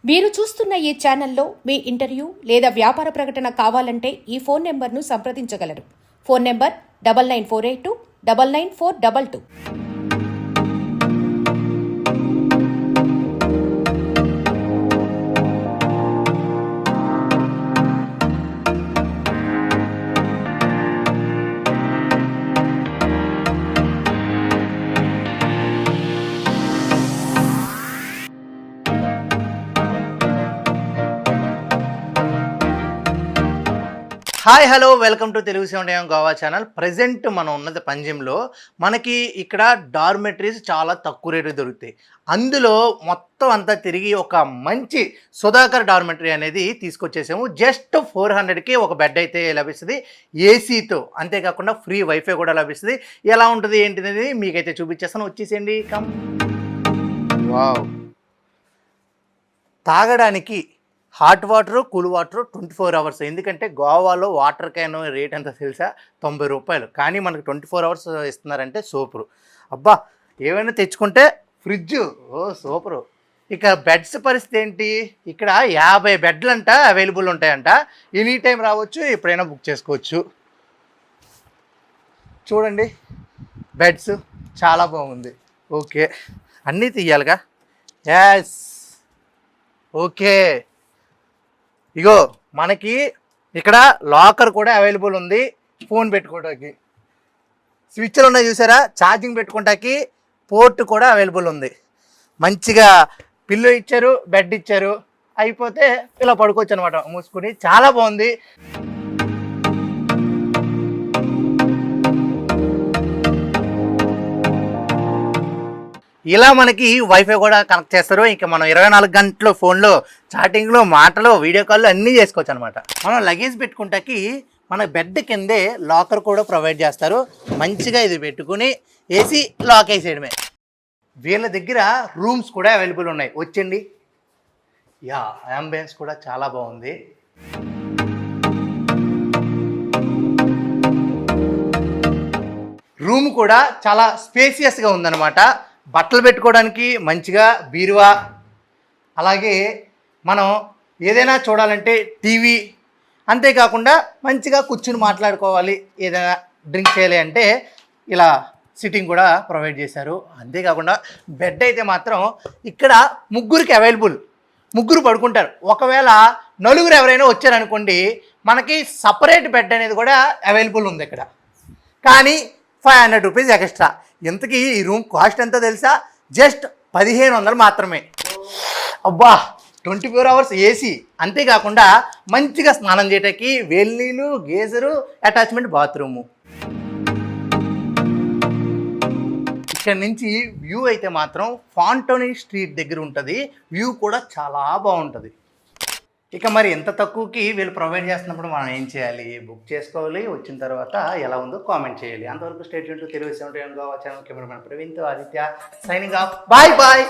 మీరు చూస్తున్న ఈ ఛానల్లో మీ ఇంటర్వ్యూ లేదా వ్యాపార ప్రకటన కావాలంటే ఈ ఫోన్ నెంబర్ను సంప్రదించగలరు. Phone number 99482 99422. Hi hello welcome to Telugu 7am Goa channel. Present మనం ఉన్నది పంజంలో. మనకి ఇక్కడ డార్మెటరీస్ చాలా తక్కువ రేటు దొరుకుతాయి. అందులో మొత్తం అంతా తిరిగి ఒక మంచి సుధాకర్ డార్మెటరీ అనేది తీసుకొచ్చేసాము. జస్ట్ 400కి ఒక బెడ్ అయితే లభిస్తుంది ఏసీతో. అంతేకాకుండా ఫ్రీ వైఫై కూడా లభిస్తుంది. ఎలా ఉంటుంది ఏంటిది మీకైతే చూపించేస్తాను, వచ్చేసేయండి. కమ్. వావ్, తాగడానికి hot water, cool water 24 hours. ఎందుకంటే గోవాలో వాటర్ క్యాన్ రేట్ ఎంత తెలుసా? 90 రూపాయలు. కానీ మనకు 24 అవర్స్ ఇస్తున్నారంటే సూపరు. అబ్బా, ఏమైనా తెచ్చుకుంటే ఫ్రిడ్జ్, ఓ సూపరు. ఇక బెడ్స్ పరిస్థితి ఏంటి? ఇక్కడ 50 బెడ్లు అవైలబుల్ ఉంటాయంట. ఎనీ టైం రావచ్చు, ఎప్పుడైనా బుక్ చేసుకోవచ్చు. చూడండి, బెడ్స్ చాలా బాగుంది. ఓకే, అన్నీ తీయాలిగా. As, okay. ఇగో మనకి ఇక్కడ లాకర్ కూడా అవైలబుల్ ఉంది. ఫోన్ పెట్టుకోవడానికి స్విచ్లు ఉన్నాయి చూసారా? ఛార్జింగ్ పెట్టుకోవడానికి పోర్ట్ కూడా అవైలబుల్ ఉంది. మంచిగా పిల్లో ఇచ్చారు, బెడ్ ఇచ్చారు. అయిపోతే ఇలా పడుకోవచ్చు అనమాట మూసుకుని. చాలా బాగుంది. ఇలా మనకి వైఫై కూడా కనెక్ట్ చేస్తారు. ఇంకా మనం 24 గంటలు ఫోన్లో చాటింగ్లో, మాటలు, వీడియో కాల్లో అన్నీ చేసుకోవచ్చు అనమాట. మనం లగేజ్ పెట్టుకుంటాకి మన బెడ్ కిందే లాకర్ కూడా ప్రొవైడ్ చేస్తారు. మంచిగా ఇది పెట్టుకుని ఏసీ లాక్ వేసేయడమే. వీళ్ళ దగ్గర రూమ్స్ కూడా అవైలబుల్ ఉన్నాయి. వచ్చండి. యా, అంబియన్స్ కూడా చాలా బాగుంది. రూమ్ కూడా చాలా స్పేసియస్గా ఉందన్నమాట. బట్టలు పెట్టుకోవడానికి మంచిగా బీరువా, అలాగే మనం ఏదైనా చూడాలంటే టీవీ, అంతేకాకుండా మంచిగా కూర్చుని మాట్లాడుకోవాలి, ఏదైనా డ్రింక్ చేయాలి అంటే ఇలా సిట్టింగ్ కూడా ప్రొవైడ్ చేశారు. అంతేకాకుండా బెడ్ అయితే మాత్రం ఇక్కడ ముగ్గురికి అవైలబుల్. ముగ్గురు పడుకుంటారు. ఒకవేళ నలుగురు ఎవరైనా వచ్చారనుకోండి, మనకి సపరేట్ బెడ్ అనేది కూడా అవైలబుల్ ఉంది ఇక్కడ. కానీ 500 రూపీస్ ఎక్స్ట్రా. ఇంతకీ ఈ రూమ్ కాస్ట్ ఎంత తెలుసా? జస్ట్ 1500 మాత్రమే. అబ్బా, 24 అవర్స్ ఏసీ. అంతేకాకుండా మంచిగా స్నానం చేయడానికి వేడి నీళ్ళు, గేజరు, అటాచ్మెంట్ బాత్రూము. ఇక్కడ నుంచి వ్యూ అయితే మాత్రం ఫాంటోనీ స్ట్రీట్ దగ్గర ఉంటుంది. వ్యూ కూడా చాలా బాగుంటుంది. ఇక మరి ఎంత తక్కువకి వీళ్ళు ప్రొవైడ్ చేస్తున్నప్పుడు మనం ఏం చేయాలి? బుక్ చేసుకోవాలి. వచ్చిన తర్వాత ఎలా ఉందో కామెంట్ చేయాలి. అంతవరకు state to Telugu 7am Goa channel cameraman ప్రవీణ్తో Aditya signing off. Bye bye.